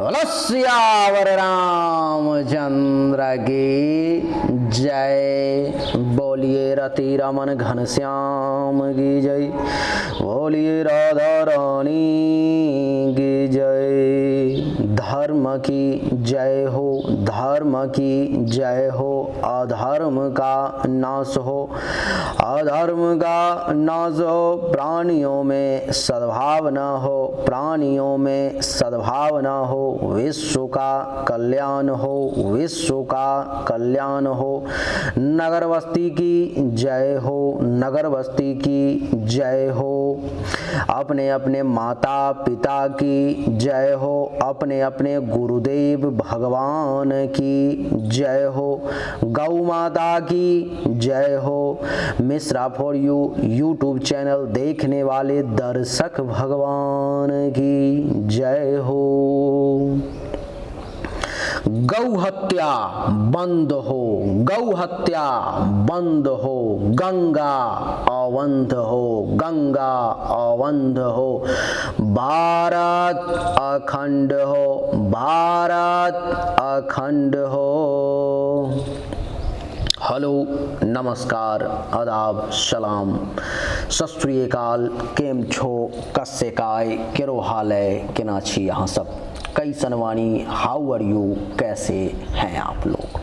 बोलो सियावर रामचंद्र की जय। बोलिए रति रमन घनश्याम की जय। बोलिए राधा रानी की जय। धर्म की जय हो, धर्म की जय हो। अधर्म का नाश हो, अधर्म का नाश हो। प्राणियों में सद्भावना हो, प्राणियों में सद्भावना हो। विश्व का कल्याण हो, विश्व का कल्याण हो। नगर बस्ती की जय हो, नगर बस्ती की जय हो। अपने अपने माता पिता की जय हो, अपने अपने गुरुदेव भगवान की जय हो। गौ माता की जय हो। Mishra for you YouTube channel देखने वाले दर्शक भगवान की जय हो। गौ हत्या बंद हो, गौ हत्या बंद हो। गंगा अवंध हो, गंगा अवंध हो। भारत अखंड हो, भारत अखंड हो। हेलो, नमस्कार, आदाब, सलाम, सत श्री अकाल। केम छो, कस्से काय, केरो हाल है, केना छी यहाँ सब। कई सनवानी, हाउ आर यू, कैसे हैं आप लोग।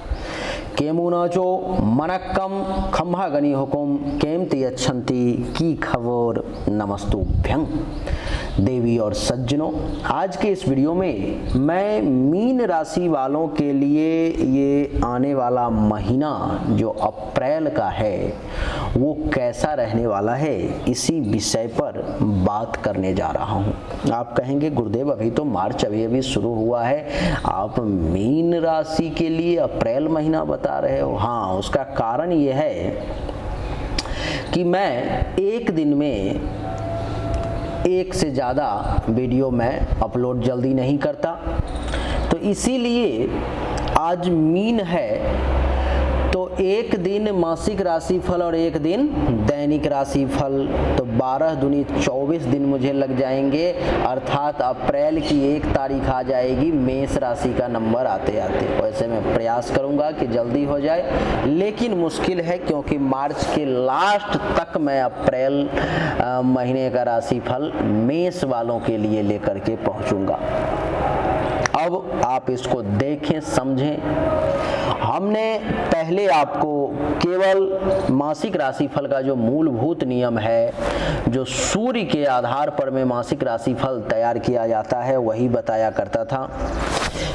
केमू नाचो मनक्कम खम्हा गनी हुकुम केमती अच्छंती की खबर नमस्तुभ्यं। देवी और सज्जनों, आज के इस वीडियो में मैं मीन राशि वालों के लिए ये आने वाला महीना जो अप्रैल का है वो कैसा रहने वाला है, इसी विषय पर बात करने जा रहा हूँ। आप कहेंगे गुरुदेव अभी तो मार्च अभी शुरू हुआ है, आप मीन राशि के लिए अप्रैल महीना बता रहे हो। हाँ, उसका कारण ये है कि मैं एक दिन में एक से ज़्यादा वीडियो मैं अपलोड जल्दी नहीं करता, तो इसीलिए आज मीन है तो एक दिन मासिक राशिफल और एक दिन दैनिक राशिफल, तो 12 दूनी 24 दिन मुझे लग जाएंगे। अर्थात अप्रैल की 1 तारीख आ जाएगी मेष राशि का नंबर आते आते। वैसे मैं प्रयास करूंगा कि जल्दी हो जाए, लेकिन मुश्किल है क्योंकि मार्च के लास्ट तक मैं अप्रैल महीने का राशिफल मेष वालों के लिए लेकर के पहुंचूंगा। अब आप इसको देखें, समझें। हमने पहले आपको केवल मासिक राशिफल का जो मूलभूत नियम है, जो सूर्य के आधार पर में मासिक राशिफल तैयार किया जाता है, वही बताया करता था।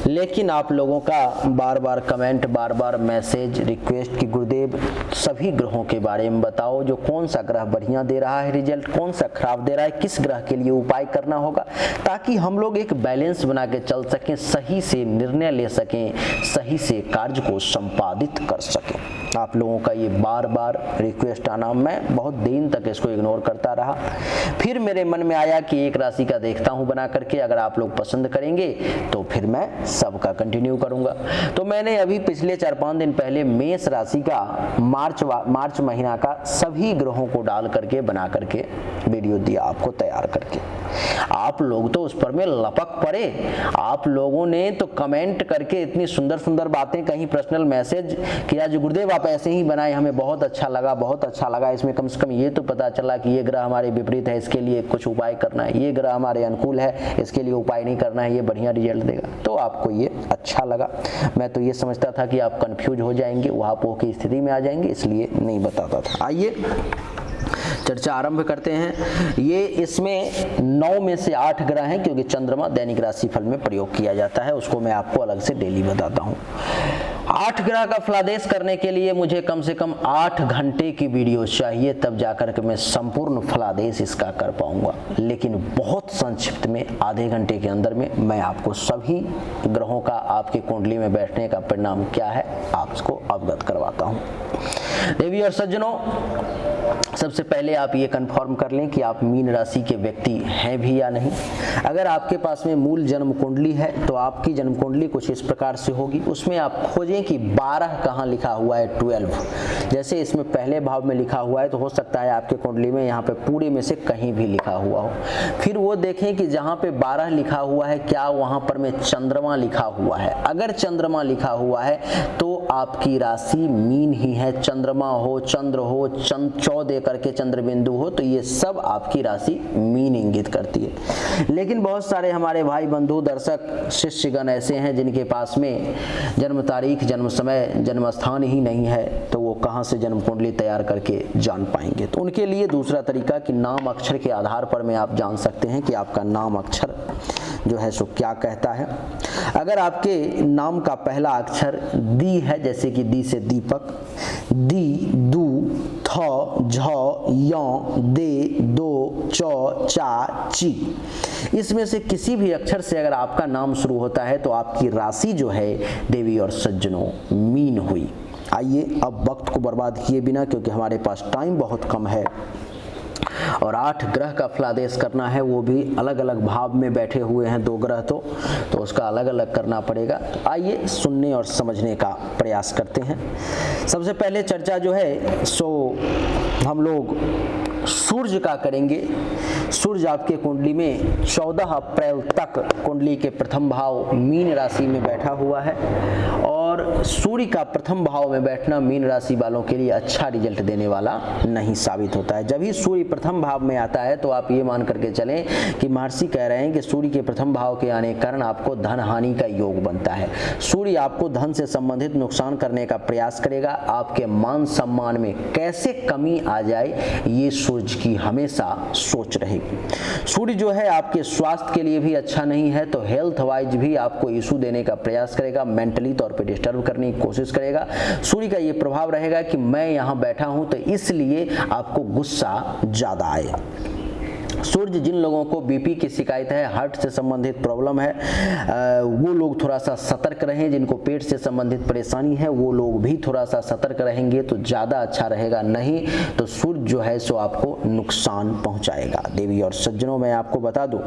लेकिन आप लोगों का बार बार कमेंट, बार बार मैसेज, रिक्वेस्ट कि गुरुदेव सभी ग्रहों के बारे में बताओ, जो कौन सा ग्रह बढ़िया दे रहा है रिजल्ट, कौन सा खराब दे रहा है, किस ग्रह के लिए उपाय करना होगा, ताकि हम लोग एक बैलेंस बना के चल सकें, सही से निर्णय ले सकें, सही से कार्य को संपादित कर सकें। आप लोगों का ये बार बार रिक्वेस्ट आना, मैं बहुत दिन तक इसको इग्नोर करता रहा। फिर मेरे मन में आया कि एक राशि का देखता हूं बना करके, अगर आप लोग पसंद करेंगे तो फिर मैं सबका कंटिन्यू करूंगा। तो मैंने अभी पिछले 4-5 दिन पहले मेष राशि का मार्च महीना का सभी ग्रहों को डाल करके बना करके वीडियो दिया आपको तैयार करके। आप लोग तो उस पर में लपक पड़े। आप लोगों ने तो कमेंट करके इतनी सुंदर सुंदर बातें, कहीं पर्सनल मैसेज किया, जो गुरुदेव आप ऐसे ही बनाए, हमें बहुत अच्छा लगा, बहुत अच्छा लगा। इसमें कम से कम ये तो पता चला कि ये ग्रह हमारे विपरीत है, इसके लिए कुछ उपाय करना है, ये ग्रह हमारे अनुकूल है, इसके लिए उपाय नहीं करना है, ये बढ़िया रिजल्ट देगा। तो आपको ये अच्छा लगा। मैं तो ये समझता था कि आप कंफ्यूज हो जाएंगे, वहां पोह की स्थिति में आ जाएंगे, इसलिए नहीं बताता था। आइए चर्चा आरंभ करते हैं। ये इसमें 9 में से 8 ग्रह हैं, क्योंकि चंद्रमा दैनिक राशिफल में प्रयोग किया जाता है, उसको मैं आपको अलग से डेली बताता हूँ। 8 ग्रह का फलादेश करने के लिए मुझे कम से कम 8 घंटे की वीडियो चाहिए, तब जाकर के मैं संपूर्ण फलादेश इसका कर पाऊंगा। लेकिन बहुत संक्षिप्त में आधे घंटे के अंदर में मैं आपको सभी ग्रहों का आपकी कुंडली में बैठने का परिणाम क्या है आपको अवगत करवाता हूँ। देवी और सज्जनों, सबसे पहले आप ये कंफर्म कर लें कि आप मीन राशि के व्यक्ति हैं भी या नहीं। अगर आपके पास में मूल जन्म कुंडली है तो आपकी जन्म कुंडली कुछ इस प्रकार से होगी। उसमें आप खोजें कि 12 कहाँ लिखा हुआ है, 12। जैसे इसमें पहले भाव में लिखा हुआ है तो हो सकता है आपके कुंडली में यहाँ पे पूरे में से कहीं भी लिखा हुआ हो। फिर वो देखें कि जहाँ पे 12 लिखा हुआ है क्या वहाँ पर में चंद्रमा लिखा हुआ है। अगर चंद्रमा लिखा हुआ है तो आपकी राशि मीन ही है। चंद्रमा हो, चंद्र हो, 14 करके चंद्र बिंदु हो, तो ये सब आपकी राशि मीन इंगित करती है। लेकिन बहुत सारे हमारे भाई बंधु दर्शक शिष्यगण ऐसे हैं जिनके पास में जन्म तारीख, जन्म समय, जन्म स्थान ही नहीं है, तो वो कहाँ से जन्म कुंडली तैयार करके जान पाएंगे। तो उनके लिए दूसरा तरीका कि नाम अक्षर के आधार पर में आप जान सकते हैं कि आपका नाम अक्षर जो है सो क्या कहता है। अगर आपके नाम का पहला अक्षर दी है, जैसे कि दी से दीपक, दी, दू, थ, झ, य, दे, दो, च, चा, ची, इसमें से किसी भी अक्षर से अगर आपका नाम शुरू होता है तो आपकी राशि जो है देवी और सज्जनों मीन हुई। आइए अब वक्त को बर्बाद किए बिना, क्योंकि हमारे पास टाइम बहुत कम है और 8 ग्रह का फलादेश करना है, वो भी अलग अलग भाव में बैठे हुए हैं 2 ग्रह, तो उसका अलग अलग करना पड़ेगा। आइए सुनने और समझने का प्रयास करते हैं। सबसे पहले चर्चा जो है सो हम लोग सूर्य का करेंगे। सूर्य आपके कुंडली में 14 अप्रैल तक कुंडली के प्रथम भाव मीन राशि में बैठा हुआ है और सूर्य का प्रथम भाव में बैठना मीन राशि वालों के लिए अच्छा रिजल्ट देने वाला नहीं साबित होता है। जब ही सूर्य प्रथम भाव में आता है तो आप ये मान करके चलें कि महर्षि कह रहे हैं कि सूर्य के प्रथम भाव के आने के कारण आपको धन हानि का योग बनता है। सूर्य आपको धन से संबंधित नुकसान करने का प्रयास करेगा। आपके मान सम्मान में कैसे कमी आ जाए ये सूर्य की हमेशा सोच रहेगी। सूर्य जो है आपके स्वास्थ्य के लिए भी अच्छा नहीं है, तो हेल्थ वाइज भी आपको इशू देने का प्रयास करेगा, मेंटली तौर पे डिस्टर्ब करने की कोशिश करेगा। सूर्य का ये प्रभाव रहेगा कि मैं यहाँ बैठा हूँ तो इसलिए आपको गुस्सा ज़्यादा आए। सूर्य जिन लोगों को बीपी की शिकायत है, हार्ट से संबंधित प्रॉब्लम है, वो लोग थोड़ा सा सतर्क रहें। जिनको पेट से संबंधित परेशानी है वो लोग भी थोड़ा सा सतर्क रहेंगे तो ज़्यादा अच्छा रहेगा, नहीं तो सूर्य जो है सो आपको नुकसान पहुंचाएगा। देवी और सज्जनों, मैं आपको बता दूं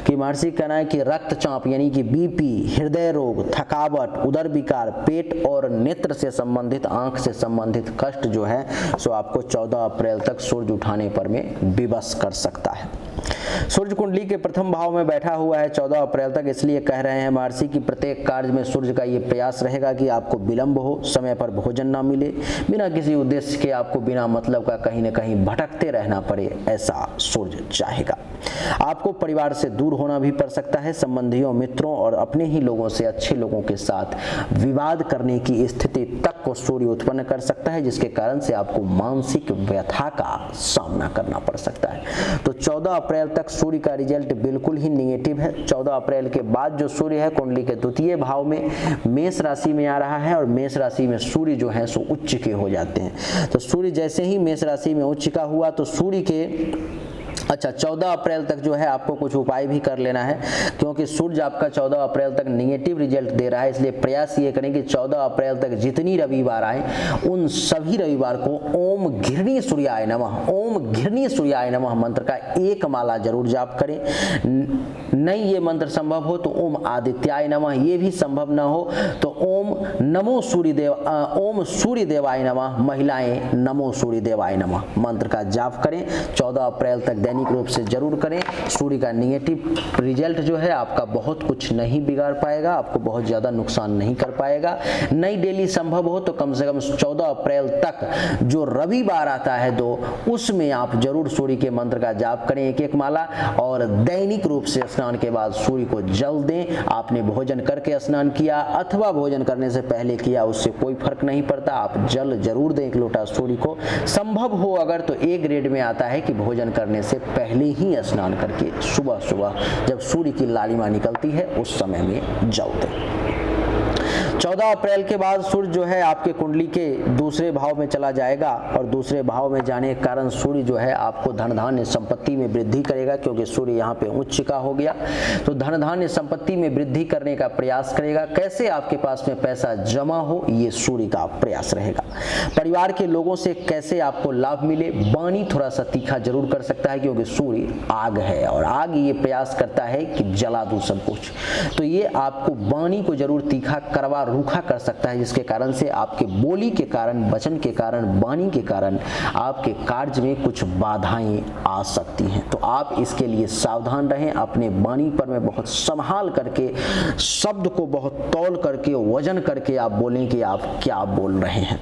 कि महर्षि कहना है कि रक्तचाप यानी कि बीपी, हृदय रोग, थकावट, उदर विकार, पेट और नेत्र से संबंधित, आंख से संबंधित कष्ट जो है सो आपको 14 अप्रैल तक सूर्य उठाने पर में विवश कर सकता है। सूर्य कुंडली के प्रथम भाव में बैठा हुआ है 14 अप्रैल तक, इसलिए कह रहे हैं महर्षि कि प्रत्येक कार्य में सूर्य का ये प्रयास रहेगा कि आपको विलंब हो, समय पर भोजन ना मिले, बिना किसी उद्देश्य के आपको बिना मतलब का कहीं न कहीं भटकते रहना पड़े, ऐसा सूर्य चाहेगा। आपको परिवार से दूर होना भी पड़ सकता है। संबंधियों, मित्रों और अपने ही लोगों से, अच्छे लोगों के साथ विवाद करने की स्थिति तक को सूर्य उत्पन्न कर सकता है, जिसके कारण से आपको मानसिक व्यथा का सामना करना पड़ सकता है। तो 14 अप्रैल तक सूर्य का रिजल्ट बिल्कुल ही नेगेटिव है। 14 अप्रैल के बाद जो सूर्य है कुंडली के द्वितीय भाव में मेष राशि में आ रहा है और मेष राशि में सूर्य जो है सो उच्च के हो जाते हैं। तो सूर्य जैसे ही मेष राशि में उच्च का हुआ तो सूर्य के 14 अप्रैल तक जो है आपको कुछ उपाय भी कर लेना है, क्योंकि सूर्य आपका 14 अप्रैल तक नेगेटिव रिजल्ट दे रहा है। इसलिए प्रयास ये करें कि 14 अप्रैल तक जितनी रविवार आए उन सभी रविवार को ओम घृणी सूर्याय नमः, ओम घृणी सूर्याय नमः मंत्र का 1 माला जरूर जाप करें। नहीं ये मंत्र संभव हो तो ओम आदित्याय नमः, ये भी संभव न हो तो ओम नमो सूर्यदेव, ओम सूर्य देवाय नमः, महिलाएं नमो सूर्य देवाय नमः मंत्र का जाप करें। 14 अप्रैल तक दैनिक रूप से जरूर करें। सूर्य का नेगेटिव रिजल्ट जो है आपका बहुत कुछ नहीं बिगाड़ पाएगा, आपको बहुत ज़्यादा नुकसान नहीं कर पाएगा। नहीं डेली संभव हो तो कम से कम 14 अप्रैल तक जो रविवार आता है उसमें आप जरूर सूर्य के मंत्र का जाप करें 1-1 माला, और दैनिक रूप से स्नान के बाद सूर्य को जल दें। आपने भोजन करके स्नान किया अथवा भोजन करने से पहले किया, उससे कोई फर्क नहीं पड़ता, आप जल जरूर दें 1 लोटा सूर्य को। संभव हो अगर तो A ग्रेड में आता है कि भोजन करने से पहले ही स्नान करके सुबह सुबह जब सूर्य की लालिमा निकलती है उस समय में जल दें। 14 अप्रैल के बाद सूर्य जो है आपके कुंडली के दूसरे भाव में चला जाएगा और दूसरे भाव में जाने के कारण सूर्य जो है आपको धन धान्य संपत्ति में वृद्धि करेगा, क्योंकि सूर्य यहाँ पे उच्च का हो गया तो धन धान्य संपत्ति में वृद्धि करने का प्रयास करेगा। कैसे आपके पास में पैसा जमा हो, ये सूर्य का प्रयास रहेगा। परिवार के लोगों से कैसे आपको लाभ मिले, वाणी थोड़ा सा तीखा जरूर कर सकता है, क्योंकि सूर्य आग है और आग ये प्रयास करता है कि जला दूं सब कुछ, तो ये आपको वाणी को जरूर तीखा करवा रूखा कर सकता है, जिसके कारण से आपके बोली के कारण, वचन के कारण, वाणी के कारण आपके कार्य में कुछ बाधाएं आ सकती हैं। तो आप इसके लिए सावधान रहें, अपने वाणी पर में बहुत संभाल करके, शब्द को बहुत तौल करके, वजन करके आप बोलें कि आप क्या बोल रहे हैं।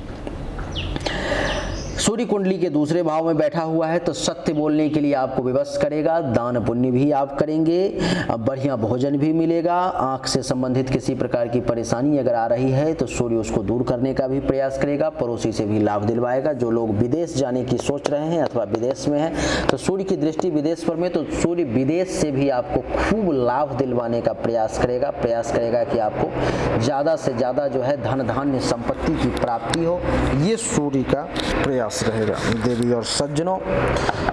सूर्य कुंडली के दूसरे भाव में बैठा हुआ है तो सत्य बोलने के लिए आपको विवश करेगा, दान पुण्य भी आप करेंगे, बढ़िया भोजन भी मिलेगा। आंख से संबंधित किसी प्रकार की परेशानी अगर आ रही है तो सूर्य उसको दूर करने का भी प्रयास करेगा, पड़ोसी से भी लाभ दिलवाएगा। जो लोग विदेश जाने की सोच रहे हैं अथवा विदेश में हैं तो सूर्य की दृष्टि विदेश पर में, तो सूर्य विदेश से भी आपको खूब लाभ दिलवाने का प्रयास करेगा कि आपको ज़्यादा से ज़्यादा जो है धन धान्य संपत्ति की प्राप्ति हो, ये सूर्य का प्रयास रहेगा। देवी और सज्जनों,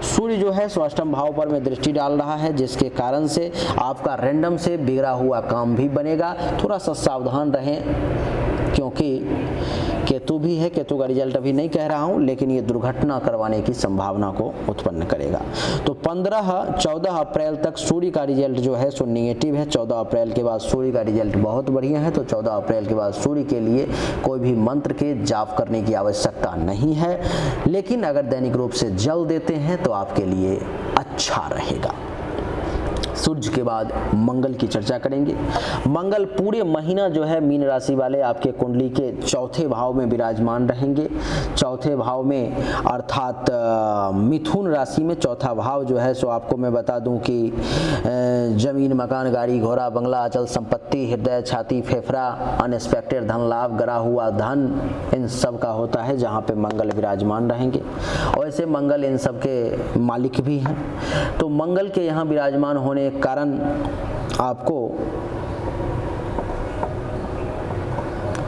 सूर्य जो है अष्टम भाव पर में दृष्टि डाल रहा है, जिसके कारण से आपका रैंडम से बिगड़ा हुआ काम भी बनेगा। थोड़ा सा सावधान रहें, क्योंकि केतु भी है, केतु का रिजल्ट अभी नहीं कह रहा हूं, लेकिन ये दुर्घटना करवाने की संभावना को उत्पन्न करेगा। तो 14 अप्रैल तक सूर्य का रिजल्ट जो है सो नेगेटिव है। 14 अप्रैल के बाद सूर्य का रिजल्ट बहुत बढ़िया है। तो 14 अप्रैल के बाद सूर्य के लिए कोई भी मंत्र के जाप करने की आवश्यकता नहीं है, लेकिन अगर दैनिक रूप से जल देते हैं तो आपके लिए अच्छा रहेगा। सूर्य के बाद मंगल की चर्चा करेंगे। मंगल पूरे महीना जो है मीन राशि वाले आपके कुंडली के चौथे भाव में विराजमान रहेंगे। चौथे भाव में अर्थात मिथुन राशि में चौथा भाव जो है सो आपको मैं बता दूं कि जमीन, मकान, गाड़ी, घोड़ा, बंगला, अचल संपत्ति, हृदय, छाती, फेफड़ा, अनएक्सपेक्टेड धन लाभ, गरा हुआ धन, इन सब का होता है जहाँ पे मंगल विराजमान रहेंगे। और ऐसे मंगल इन सब के मालिक भी हैं। तो मंगल के यहाँ विराजमान होने के कारण आपको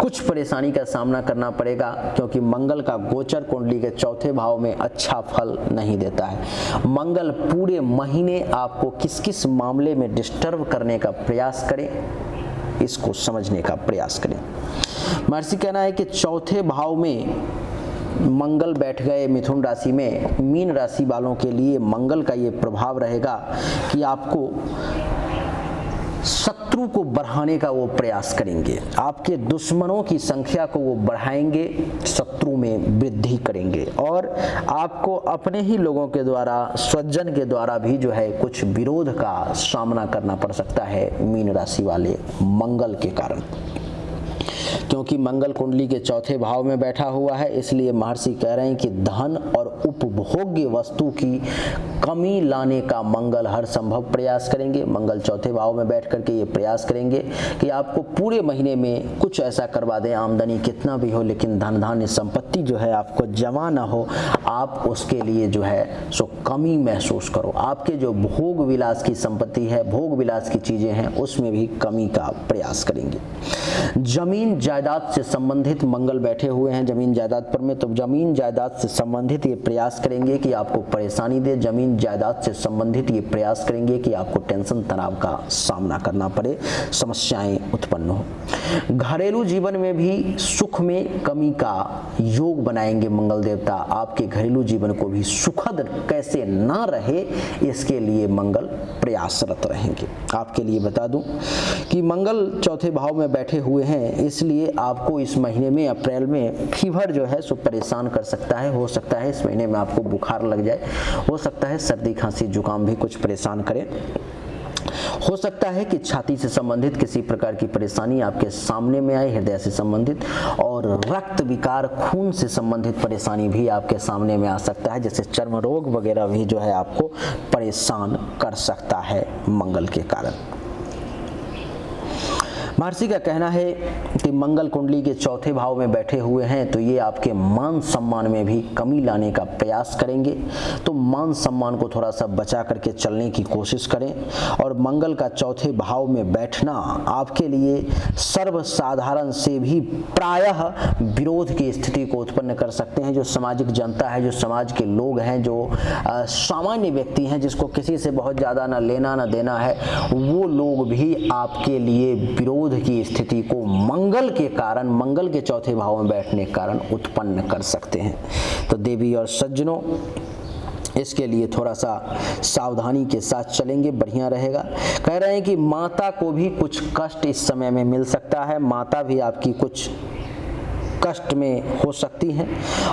कुछ परेशानी का सामना करना पड़ेगा, क्योंकि मंगल का गोचर कुंडली के चौथे भाव में अच्छा फल नहीं देता है। मंगल पूरे महीने आपको किस किस मामले में डिस्टर्ब करने का प्रयास करें, इसको समझने का प्रयास करें। महर्षि कहना है कि चौथे भाव में मंगल बैठ गए मिथुन राशि में, मीन राशि वालों के लिए मंगल का ये प्रभाव रहेगा कि आपको शत्रु को बढ़ाने का वो प्रयास करेंगे, आपके दुश्मनों की संख्या को वो बढ़ाएंगे, शत्रु में वृद्धि करेंगे और आपको अपने ही लोगों के द्वारा, स्वजन के द्वारा भी जो है कुछ विरोध का सामना करना पड़ सकता है मीन राशि वाले मंगल के कारण। क्योंकि मंगल कुंडली के चौथे भाव में बैठा हुआ है, इसलिए महर्षि कह रहे हैं कि धन और उपभोग्य वस्तु की कमी लाने का मंगल हर संभव प्रयास करेंगे। मंगल चौथे भाव में बैठ करके ये प्रयास करेंगे कि आपको पूरे महीने में कुछ ऐसा करवा दें, आमदनी कितना भी हो लेकिन धन धान्य संपत्ति जो है आपको जमा ना हो, आप उसके लिए जो है सो कमी महसूस करो। आपके जो भोग विलास की संपत्ति है, भोग विलास की चीजें हैं, उसमें भी कमी का प्रयास करेंगे। जमीन जायदाद से संबंधित मंगल बैठे हुए हैं जमीन जायदाद पर में, तो जमीन जायदाद से संबंधित ये प्रयास करेंगे कि आपको परेशानी दे, जमीन जायदाद से संबंधित ये प्रयास करेंगे कि आपको टेंशन तनाव का सामना करना पड़े, समस्याएं उत्पन्न हो। घरेलू जीवन में भी सुख में कमी का योग बनाएंगे मंगल देवता, आपके घरेलू जीवन को भी सुखद कैसे ना रहे इसके लिए मंगल प्रयासरत रहेंगे। आपके लिए बता दूं कि मंगल चौथे भाव में बैठे हुए हैं, इसलिए आपको इस महीने में अप्रैल में फीवर जो है सो परेशान कर सकता है। हो सकता है इस महीने में आपको बुखार लग जाए, हो सकता है सर्दी खांसी जुकाम भी कुछ परेशान करे, हो सकता है कि छाती से संबंधित किसी प्रकार की परेशानी आपके सामने में आए, हृदय से संबंधित, और रक्त विकार, खून से संबंधित परेशानी भी आपके सामने में आ सकता है, जैसे चर्म रोग वगैरह भी जो है आपको परेशान कर सकता है मंगल के कारण। महर्षि का कहना है कि मंगल कुंडली के चौथे भाव में बैठे हुए हैं तो ये आपके मान सम्मान में भी कमी लाने का प्रयास करेंगे। तो मान सम्मान को थोड़ा सा बचा करके चलने की कोशिश करें। और मंगल का चौथे भाव में बैठना आपके लिए सर्वसाधारण से भी प्रायः विरोध की स्थिति को उत्पन्न कर सकते हैं। जो सामाजिक जनता है, जो समाज के लोग हैं, जो सामान्य व्यक्ति हैं जिसको किसी से बहुत ज़्यादा ना लेना ना देना है, वो लोग भी आपके लिए विरोध की स्थिति को मंगल के कारण, मंगल के चौथे भाव में बैठने के कारण उत्पन्न कर सकते हैं। तो देवी और सज्जनों, इसके लिए थोड़ा सा सावधानी के साथ चलेंगे, बढ़िया रहेगा। कह रहे हैं कि माता को भी कुछ कष्ट इस समय में मिल सकता है। माता भी आपकी कुछ कष्ट में हो सकती हैं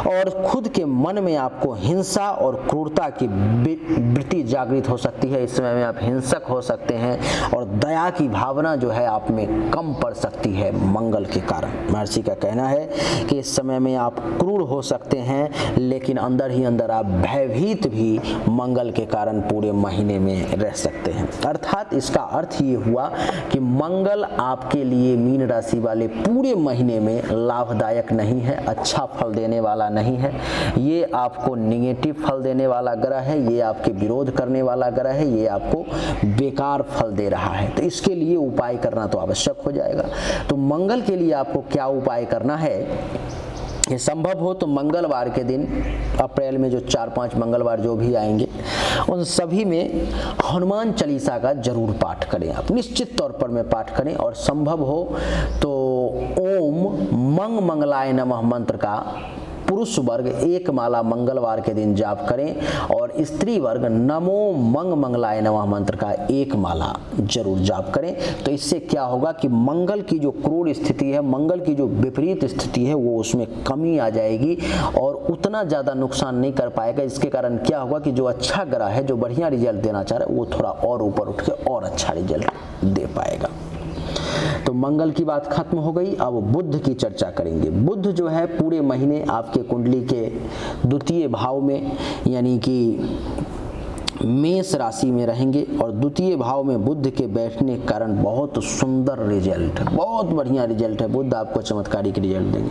और खुद के मन में आपको हिंसा और क्रूरता की वृत्ति जागृत हो सकती है। इस समय में आप हिंसक हो सकते हैं और दया की भावना जो है आप में कम पड़ सकती है मंगल के कारण। महर्षि का कहना है कि इस समय में आप क्रूर हो सकते हैं, लेकिन अंदर ही अंदर आप भयभीत भी मंगल के कारण पूरे महीने में रह सकते हैं। अर्थात इसका अर्थ ये हुआ कि मंगल आपके लिए मीन राशि वाले पूरे महीने में लाभदायक नहीं है, अच्छा फल देने वाला नहीं है। ये आपको नेगेटिव फल देने वाला ग्रह है, ये आपके विरोध करने वाला ग्रह है, ये आपको बेकार फल दे रहा है। तो इसके लिए उपाय करना तो आवश्यक हो जाएगा। तो मंगल के लिए आपको क्या उपाय करना है? ये संभव हो तो मंगलवार के दिन, अप्रैल में जो 4-5 मंगलवार जो भी आएंगे, उन सभी में हनुमान चालीसा का जरूर पाठ करें। आप निश्चित तौर पर में पाठ करें और संभव हो तो ओम मंग मंगलाय नमः मंत्र का पुरुष वर्ग 1 माला मंगलवार के दिन जाप करें और स्त्री वर्ग नमो मंग मंगलाय नमः मंत्र का 1 माला जरूर जाप करें। तो इससे क्या होगा कि मंगल की जो क्रूर स्थिति है, मंगल की जो विपरीत स्थिति है, वो उसमें कमी आ जाएगी और उतना ज़्यादा नुकसान नहीं कर पाएगा। इसके कारण क्या होगा कि जो अच्छा ग्रह है, जो बढ़िया रिजल्ट देना चाह रहा है, वो थोड़ा और ऊपर उठ के और अच्छा रिजल्ट दे पाएगा। तो मंगल की बात खत्म हो गई। अब बुध की चर्चा करेंगे। बुध जो है पूरे महीने आपके कुंडली के द्वितीय भाव में यानी कि मेष राशि में रहेंगे और द्वितीय भाव में बुध के बैठने के कारण बहुत सुंदर रिजल्ट, बहुत बढ़िया रिजल्ट है। बुध आपको चमत्कारिक रिजल्ट देंगे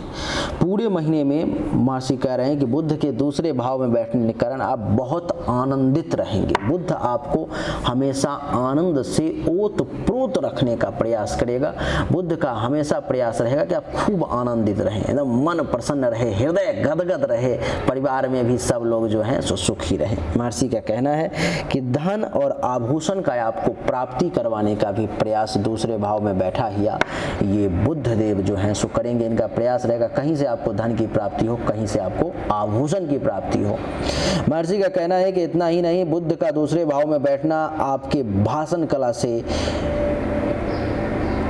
पूरे महीने में। महर्षि कह रहे हैं कि बुध के दूसरे भाव में बैठने के कारण आप बहुत आनंदित रहेंगे। बुध आपको हमेशा आनंद से ओतप्रोत रखने का प्रयास करेगा। बुध का हमेशा प्रयास रहेगा कि आप खूब आनंदित रहें, एकदम मन प्रसन्न रहे, हृदय गदगद रहे, परिवार में भी सब लोग जो हैं सो सुखी रहें। महर्षि का कहना है कि धन और आभूषण का आपको प्राप्ति करवाने का भी प्रयास दूसरे भाव में बैठा हिया ये बुध देव जो हैं सो करेंगे। इनका प्रयास रहेगा कहीं से आपको धन की प्राप्ति हो, कहीं से आपको आभूषण की प्राप्ति हो। महर्षि का कहना है कि इतना ही नहीं, बुध का दूसरे भाव में बैठना आपके भाषण कला से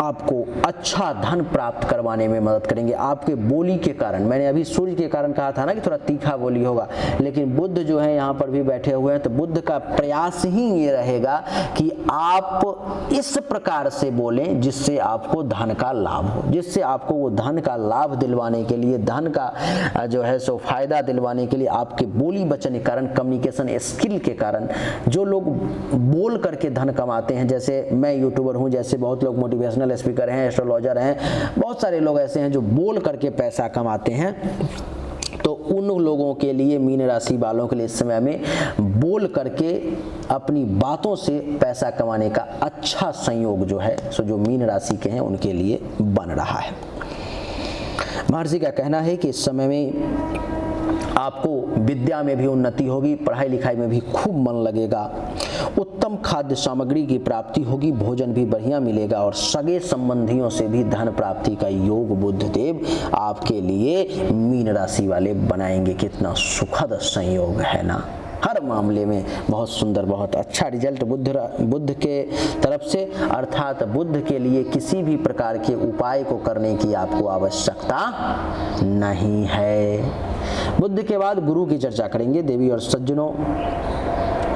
आपको अच्छा धन प्राप्त करवाने में मदद करेंगे। आपके बोली के कारण, मैंने अभी सूर्य के कारण कहा था ना कि थोड़ा तीखा बोली होगा, लेकिन बुध जो है यहाँ पर भी बैठे हुए हैं, तो बुध का प्रयास ही ये रहेगा कि आप इस प्रकार से बोलें जिससे आपको धन का लाभ हो, जिससे आपको वो धन का लाभ दिलवाने के लिए, धन का जो है सो फायदा दिलवाने के लिए आपके बोली वचन के कारण, कम्युनिकेशन स्किल के कारण, जो लोग बोल करके धन कमाते हैं, जैसे मैं यूट्यूबर हूँ, जैसे बहुत लोग मोटिवेशनल स्पीकर हैं, एस्ट्रोलॉजर हैं, बहुत सारे लोग ऐसे हैं जो बोल करके पैसा कमाते हैं। तो उन लोगों के लिए, मीन राशि वालों के लिए इस समय में बोल करके अपनी बातों से पैसा कमाने का अच्छा संयोग जो है सो जो मीन राशि के हैं उनके लिए बन रहा है। महर्षि का कहना है कि इस समय में आपको विद्या में भी उन्नति होगी, पढ़ाई लिखाई में भी खूब मन लगेगा, उत्तम खाद्य सामग्री की प्राप्ति होगी, भोजन भी बढ़िया मिलेगा और सगे संबंधियों से भी धन प्राप्ति का योग बुध देव आपके लिए मीन राशि वाले बनाएंगे। कितना सुखद संयोग है ना, हर मामले में बहुत सुंदर, बहुत अच्छा रिजल्ट बुध के तरफ से। अर्थात बुध के लिए किसी भी प्रकार के उपाय को करने की आपको आवश्यकता नहीं है। बुध के बाद गुरु की चर्चा करेंगे। देवी और सज्जनों,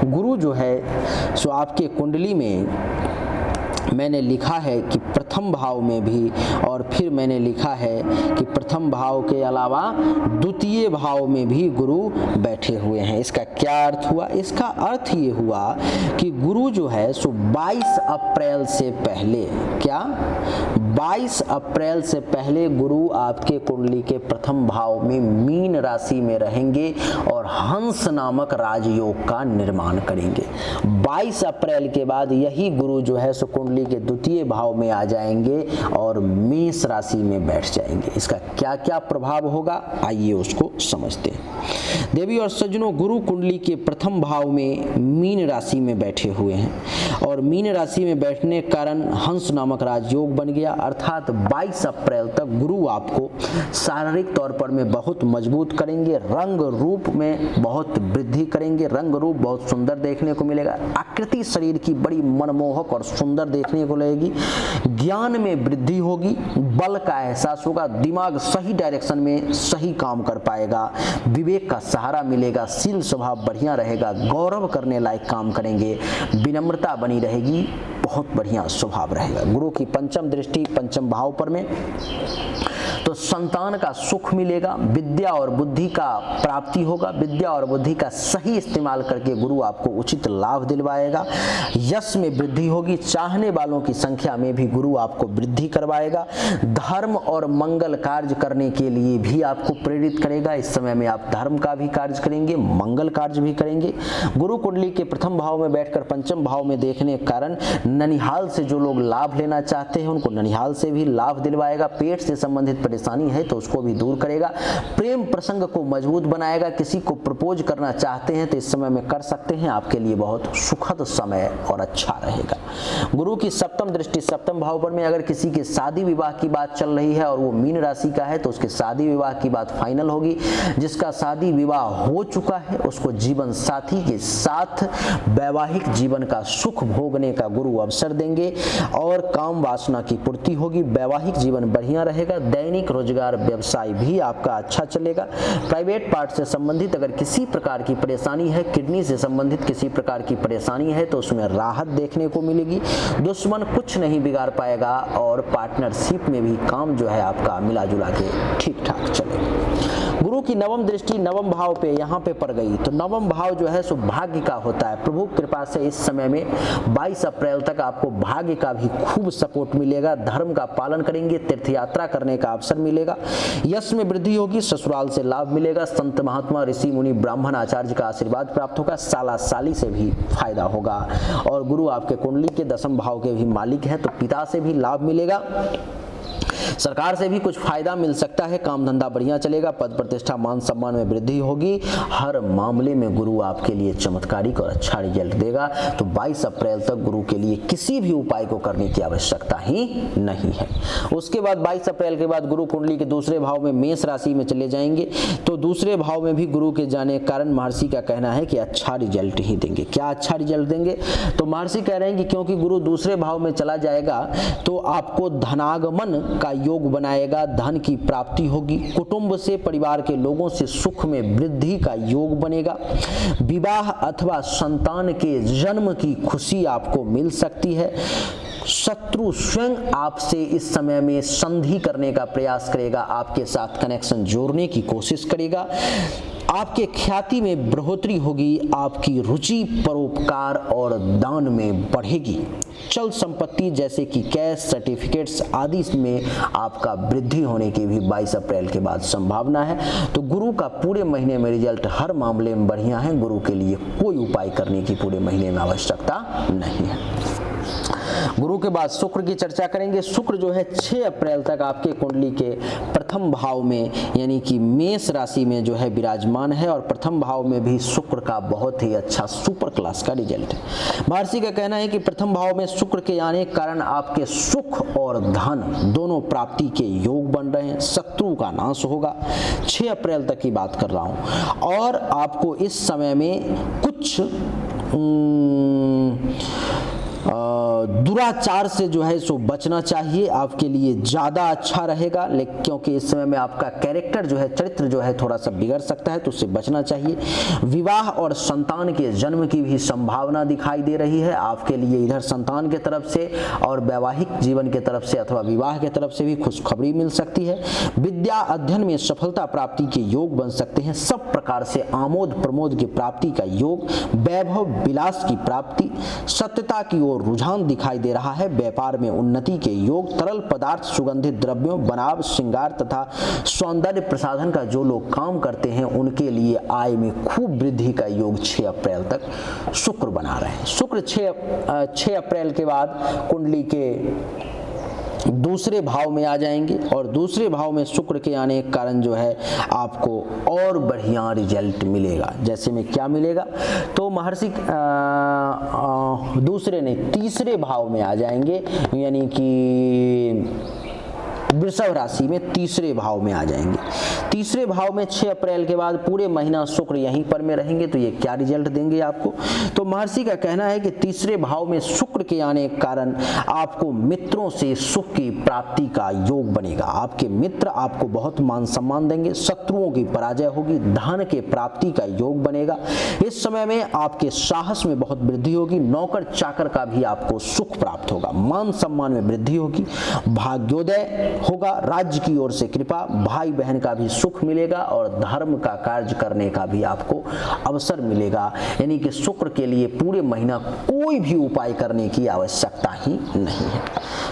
गुरु जो है सो आपके कुंडली में मैंने लिखा है कि प्रथम भाव में भी, और फिर मैंने लिखा है कि प्रथम भाव के अलावा द्वितीय भाव में भी गुरु बैठे हुए हैं। इसका क्या अर्थ हुआ? इसका अर्थ ये हुआ कि गुरु जो है सो 22 अप्रैल से पहले, क्या 22 अप्रैल से पहले गुरु आपके कुंडली के प्रथम भाव में मीन राशि में रहेंगे और हंस नामक राजयोग का निर्माण करेंगे। 22 अप्रैल के बाद यही गुरु जो है सो कुंडली के द्वितीय भाव में आ जाएंगे और मेष राशि में बैठ जाएंगे। इसका क्या क्या प्रभाव होगा, आइए उसको समझते हैं। देवी और सज्जनों, गुरु कुंडली के प्रथम भाव में मीन राशि में बैठे हुए हैं और मीन राशि में बैठने के कारण हंस नामक राजयोग बन गया, अर्थात 22 अप्रैल तक गुरु आपको शारीरिक तौर पर में बहुत मजबूत करेंगे, रंग रूप में बहुत वृद्धि करेंगे, रंग रूप बहुत सुंदर देखने को मिलेगा, आकृति शरीर की बड़ी मनमोहक और सुंदर देखने को लगेगी, ज्ञान में वृद्धि होगी, बल का एहसास होगा, दिमाग सही डायरेक्शन में सही काम कर पाएगा, विवेक का सहारा मिलेगा, शील स्वभाव बढ़िया रहेगा, गौरव करने लायक काम करेंगे, विनम्रता बनी रहेगी, बहुत बढ़िया स्वभाव रहेगा। गुरु की पंचम दृष्टि पंचम भाव पर में, तो संतान का सुख मिलेगा, विद्या और बुद्धि का प्राप्ति होगा, विद्या और बुद्धि का सही इस्तेमाल करके गुरु आपको उचित लाभ दिलवाएगा, यश में वृद्धि होगी, चाहने वालों की संख्या में भी गुरु आपको वृद्धि करवाएगा, धर्म और मंगल कार्य करने के लिए भी आपको प्रेरित करेगा। इस समय में आप धर्म का भी कार्य करेंगे, मंगल कार्य भी करेंगे। गुरु कुंडली के प्रथम भाव में बैठकर पंचम भाव में देखने के कारण ननिहाल से जो लोग लाभ लेना चाहते हैं उनको ननिहाल से भी लाभ दिलवाएगा, पेट से संबंधित परेशानी है तो उसको भी दूर करेगा, प्रेम प्रसंग को मजबूत बनाएगा, किसी को प्रपोज करना चाहते हैं तो इस समय में कर सकते हैं, आपके लिए बहुत सुखद समय और अच्छा रहेगा। गुरु की सप्तम दृष्टि सप्तम भाव पर में, अगर किसी के शादी विवाह की बात चल रही है और वो मीन राशि का है तो उसके शादी विवाह की बात फाइनल होगी। जिसका शादी विवाह हो चुका है उसको जीवन साथी के साथ वैवाहिक जीवन का सुख भोगने का गुरु अवसर देंगे और काम वासना की पूर्ति होगी, वैवाहिक जीवन बढ़िया रहेगा, दैनिक रोजगार व्यवसाय भी आपका अच्छा चलेगा। प्राइवेट पार्ट से संबंधित अगर किसी प्रकार की परेशानी है, किडनी से संबंधित किसी प्रकार की परेशानी है तो उसमें राहत देखने को मिलेगी, दुश्मन कुछ नहीं बिगाड़ पाएगा और पार्टनरशिप में भी काम जो है आपका मिला जुला के ठीक ठाक चलेगा। गुरु की नवम दृष्टि नवम भाव पे यहाँ पे पड़ गई तो नवम भाव जो है सो भाग्य का होता है। प्रभु कृपा से इस समय में 22 अप्रैल तक आपको भाग्य का भी खूब सपोर्ट मिलेगा, धर्म का पालन करेंगे, तीर्थ यात्रा करने का अवसर मिलेगा, यश में वृद्धि होगी, ससुराल से लाभ मिलेगा, संत महात्मा ऋषि मुनि ब्राह्मण आचार्य का आशीर्वाद प्राप्त होगा, साला साली से भी फायदा होगा और गुरु आपके कुंडली के दसम भाव के भी मालिक है तो पिता से भी लाभ मिलेगा, सरकार से भी कुछ फायदा मिल सकता है, काम धंधा बढ़िया चलेगा, पद प्रतिष्ठा मान सम्मान में वृद्धि होगी, हर मामले में गुरु आपके लिए चमत्कारिक और अच्छा रिजल्ट देगा। तो 22 अप्रैल तक गुरु के लिए किसी भी उपाय को करने की आवश्यकता ही नहीं है। उसके बाद 22 अप्रैल के बाद गुरु कुंडली के दूसरे भाव में मेष राशि में चले जाएंगे तो दूसरे भाव में भी गुरु के जाने के कारण महर्षि का कहना है कि अच्छा रिजल्ट ही देंगे। क्या अच्छा रिजल्ट देंगे? तो महर्षि कह रहे हैं कि क्योंकि गुरु दूसरे भाव में चला जाएगा तो आपको धनागमन का योग बनाएगा, धन की प्राप्ति होगी, कुटुंब से परिवार के लोगों से सुख में वृद्धि का योग बनेगा, विवाह अथवा संतान के जन्म की खुशी आपको मिल सकती है, शत्रु स्वयं आपसे इस समय में संधि करने का प्रयास करेगा, आपके साथ कनेक्शन जोड़ने की कोशिश करेगा, आपके ख्याति में बढ़ोतरी होगी, आपकी रुचि परोपकार और दान में बढ़ेगी, चल संपत्ति जैसे कि कैश सर्टिफिकेट्स आदि में आपका वृद्धि होने की भी 22 अप्रैल के बाद संभावना है। तो गुरु का पूरे महीने में रिजल्ट हर मामले में बढ़िया है, गुरु के लिए कोई उपाय करने की पूरे महीने में आवश्यकता नहीं है। गुरु के बाद शुक्र की चर्चा करेंगे। शुक्र जो है 6 अप्रैल तक आपके कुंडली के प्रथम भाव में यानी कि मेष राशि में जो है विराजमान है और प्रथम भाव में भी शुक्र का बहुत ही अच्छा सुपर क्लास का रिजल्ट है। महर्षि का कहना है कि प्रथम भाव में शुक्र के आने के कारण आपके सुख और धन दोनों प्राप्ति के योग बन रहे हैं, शत्रु का नाश होगा। 6 अप्रैल तक की बात कर रहा हूं और आपको इस समय में कुछ दुराचार से जो है सो बचना चाहिए, आपके लिए ज़्यादा अच्छा रहेगा। लेकिन क्योंकि इस समय में आपका कैरेक्टर जो है, चरित्र जो है थोड़ा सा बिगड़ सकता है, तो उससे बचना चाहिए। विवाह और संतान के जन्म की भी संभावना दिखाई दे रही है आपके लिए। इधर संतान के तरफ से और वैवाहिक जीवन के तरफ से अथवा विवाह के तरफ से भी खुशखबरी मिल सकती है। विद्या अध्ययन में सफलता प्राप्ति के योग बन सकते हैं। सब प्रकार से आमोद प्रमोद की प्राप्ति का योग, वैभव विलास की प्राप्ति, सत्यता की ओर रुझान दिखाई दे रहा है। व्यापार में उन्नति के योग, तरल पदार्थ, सुगंधित द्रव्यों, बनाव, श्रृंगार तथा सौंदर्य प्रसाधन का जो लोग काम करते हैं उनके लिए आय में खूब वृद्धि का योग 6 अप्रैल तक शुक्र बना रहे हैं। शुक्र 6 अप्रैल के बाद कुंडली के दूसरे भाव में आ जाएंगे और दूसरे भाव में शुक्र के आने के कारण जो है आपको और बढ़िया रिजल्ट मिलेगा। जैसे में क्या मिलेगा, तो महर्षि दूसरे नहीं तीसरे भाव में आ जाएंगे, यानी कि वृषभ राशि में तीसरे भाव में आ जाएंगे। तीसरे भाव में 6 अप्रैल के बाद पूरे महीना शुक्र यहीं पर में रहेंगे, तो ये क्या रिजल्ट देंगे आपको। तो महर्षि का कहना है कि तीसरे भाव में शुक्र के आने के कारण आपको मित्रों से सुख की प्राप्ति का योग बनेगा। आपके मित्र आपको बहुत मान सम्मान देंगे, शत्रुओं की पराजय होगी, धन के प्राप्ति का योग बनेगा। इस समय में आपके साहस में बहुत वृद्धि होगी, नौकर चाकर का भी आपको सुख प्राप्त होगा, मान सम्मान में वृद्धि होगी, भाग्योदय होगा, राज्य की ओर से कृपा, भाई बहन का भी सुख मिलेगा और धर्म का कार्य करने का भी आपको अवसर मिलेगा। यानी कि शुक्र के लिए पूरे महीना कोई भी उपाय करने की आवश्यकता ही नहीं है।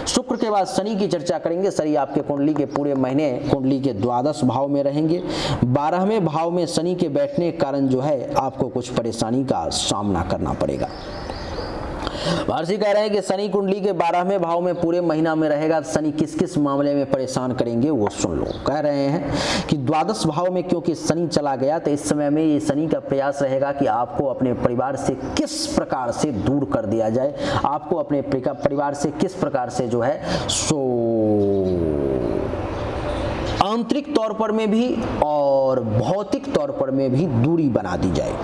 शुक्र के बाद शनि की चर्चा करेंगे। शनि आपके कुंडली के पूरे महीने कुंडली के द्वादश भाव में रहेंगे। 12वें भाव में शनि के बैठने के कारण जो है आपको कुछ परेशानी का सामना करना पड़ेगा। महर्षि कह रहे हैं कि शनि कुंडली के 12वें भाव में पूरे महीना में रहेगा। शनि किस किस मामले में परेशान करेंगे वो सुन लो। कह रहे हैं कि द्वादश भाव में क्योंकि शनि चला गया, तो इस समय में ये शनि का प्रयास रहेगा कि आपको अपने परिवार से किस प्रकार से दूर कर दिया जाए, आपको अपने परिवार से किस प्रकार से जो है सो आंतरिक तौर पर में भी और भौतिक तौर पर में भी दूरी बना दी जाए।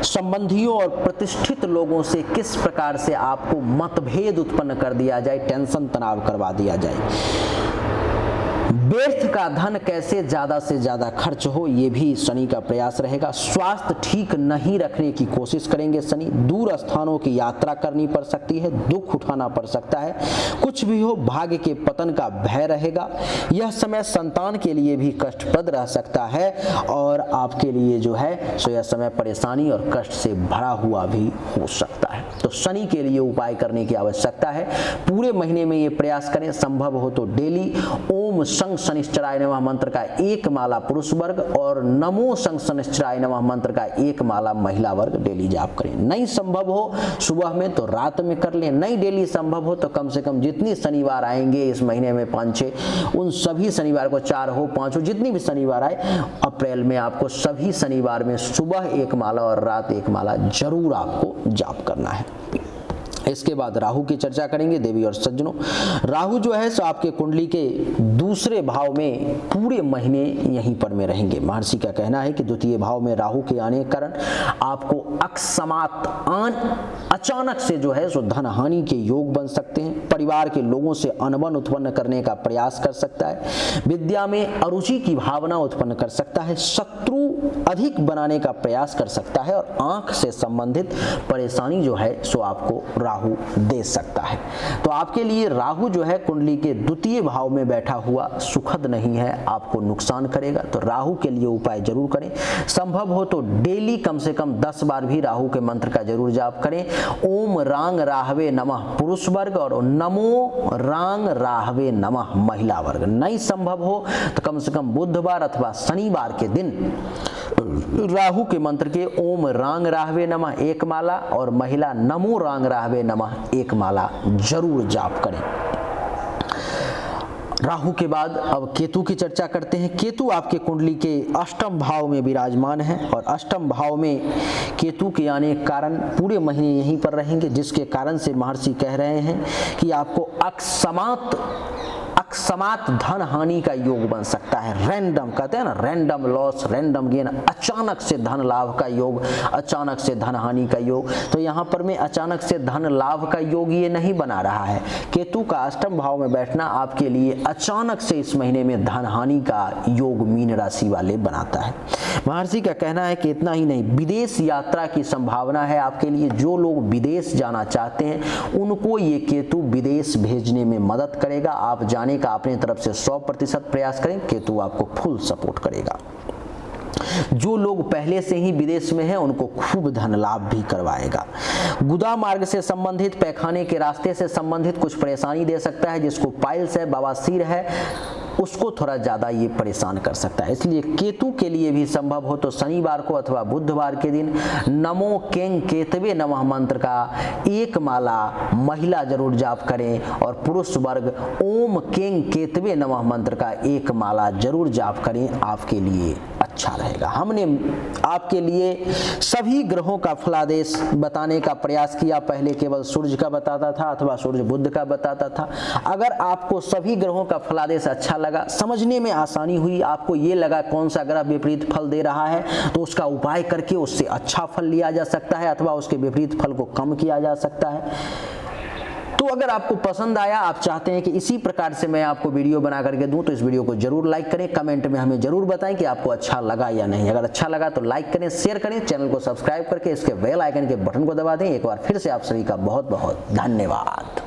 संबंधियों और प्रतिष्ठित लोगों से किस प्रकार से आपको मतभेद उत्पन्न कर दिया जाए, टेंशन तनाव करवा दिया जाए। व्यर्थ का धन कैसे ज्यादा से ज्यादा खर्च हो, ये भी शनि का प्रयास रहेगा। स्वास्थ्य ठीक नहीं रखने की कोशिश करेंगे शनि। दूर स्थानों की यात्रा करनी पड़ सकती है, दुख उठाना पड़ सकता है। कुछ भी हो, भाग्य के पतन का भय रहेगा। यह समय संतान के लिए भी कष्टप्रद रह सकता है और आपके लिए जो है सो यह समय परेशानी और कष्ट से भरा हुआ भी हो सकता है। तो शनि के लिए उपाय करने की आवश्यकता है। पूरे महीने में ये प्रयास करें, संभव हो तो डेली ओम शं शनिश्चराय नमः मंत्र का 1 माला पुरुष वर्ग और नमो शं शनिश्चराय नमः मंत्र का 1 माला महिला वर्ग डेली जाप करें। नहीं संभव हो सुबह में तो रात में कर लें, नहीं डेली संभव हो तो कम से कम जितनी शनिवार आएंगे इस महीने में 5-6, उन सभी शनिवार को 4 हो 5 हो जितनी भी शनिवार आए अप्रैल में आपको सभी शनिवार में सुबह 1 माला और रात 1 माला जरूर आपको जाप करना है। इसके बाद राहु की चर्चा करेंगे। देवी और सज्जनों, राहु जो है सो आपके कुंडली के दूसरे भाव में पूरे महीने यहीं पर में रहेंगे। महर्षि का कहना है कि द्वितीय भाव में राहु के आने के कारण आपको अकस्मात अचानक से जो है सो धन हानि के योग बन सकते हैं। परिवार के लोगों से अनबन उत्पन्न करने का प्रयास कर सकता है। विद्या में अरुचि की भावना उत्पन्न कर सकता है। शत्रु अधिक बनाने का प्रयास कर सकता है और आंख से संबंधित परेशानी जो है सो आपको राहु दे सकता है। तो आपके लिए राहु जो है कुंडली के द्वितीय भाव में बैठा हुआ सुखद नहीं है, आपको नुकसान करेगा। तो राहु के लिए उपाय जरूर करें। संभव हो तो डेली कम से कम 10 बार भी राहु के मंत्र का जरूर जाप करें। ओम रांग राहवे नमः पुरुष वर्ग और नमो रांग राहवे नमः महिला वर्ग। नहीं संभव हो तो कम से कम बुधवार अथवा शनिवार के दिन राहु के मंत्र के ओम रांग राहवे नमः 1 माला और महिला नमो रांग राहवे नमः 1 माला जरूर जाप करें। राहु के बाद अब केतु की चर्चा करते हैं। केतु आपके कुंडली के अष्टम भाव में विराजमान है और अष्टम भाव में केतु के आने के कारण पूरे महीने यहीं पर रहेंगे, जिसके कारण से महर्षि कह रहे हैं कि आपको अकस्मात धन हानि का योग बन सकता है। रैंडम कहते हैं ना, रैंडम लॉस, रैंडम गेन, अचानक से धन लाभ का योग, अचानक से धन हानि का योग। तो यहाँ पर में अचानक से धन लाभ का योग ये नहीं बना रहा है। केतु का अष्टम भाव में बैठना आपके लिए अचानक से इस महीने में धन हानि का योग मीन राशि वाले बनाता है। महर्षि का कहना है कि इतना ही नहीं, विदेश यात्रा की संभावना है आपके लिए। जो लोग विदेश जाना चाहते हैं उनको ये केतु विदेश भेजने में मदद करेगा। आप जाने का अपनी तरफ से 100% प्रयास करें, केतु आपको फुल सपोर्ट करेगा। जो लोग पहले से ही विदेश में हैं उनको खूब धन लाभ भी करवाएगा। गुदा मार्ग से संबंधित, पैखाने के रास्ते से संबंधित कुछ परेशानी दे सकता है। जिसको पाइल्स है, बवासीर है, उसको थोड़ा ज़्यादा ये परेशान कर सकता है। इसलिए केतु के लिए भी संभव हो तो शनिवार को अथवा बुधवार के दिन नमो केंग केतवे नमः मंत्र का एक माला महिला जरूर जाप करें, और पुरुष वर्ग ओम केंग केतवे नमः मंत्र का एक माला जरूर जाप करें, आपके लिए अच्छा रहेगा। हमने आपके लिए सभी ग्रहों का फलादेश बताने का प्रयास किया। पहले केवल सूर्य का बताता था अथवा सूर्य बुध का बताता था। अगर आपको सभी ग्रहों का फलादेश अच्छा लगा, समझने में आसानी हुई, आपको ये लगा कौन सा ग्रह विपरीत फल दे रहा है, तो उसका उपाय करके उससे अच्छा फल लिया जा सकता है अथवा उसके विपरीत फल को कम किया जा सकता है। तो अगर आपको पसंद आया, आप चाहते हैं कि इसी प्रकार से मैं आपको वीडियो बना करके दूं, तो इस वीडियो को जरूर लाइक करें। कमेंट में हमें जरूर बताएं कि आपको अच्छा लगा या नहीं। अगर अच्छा लगा तो लाइक करें, शेयर करें, चैनल को सब्सक्राइब करके इसके बेल आइकन के बटन को दबा दें। एक बार फिर से आप सभी का बहुत बहुत धन्यवाद।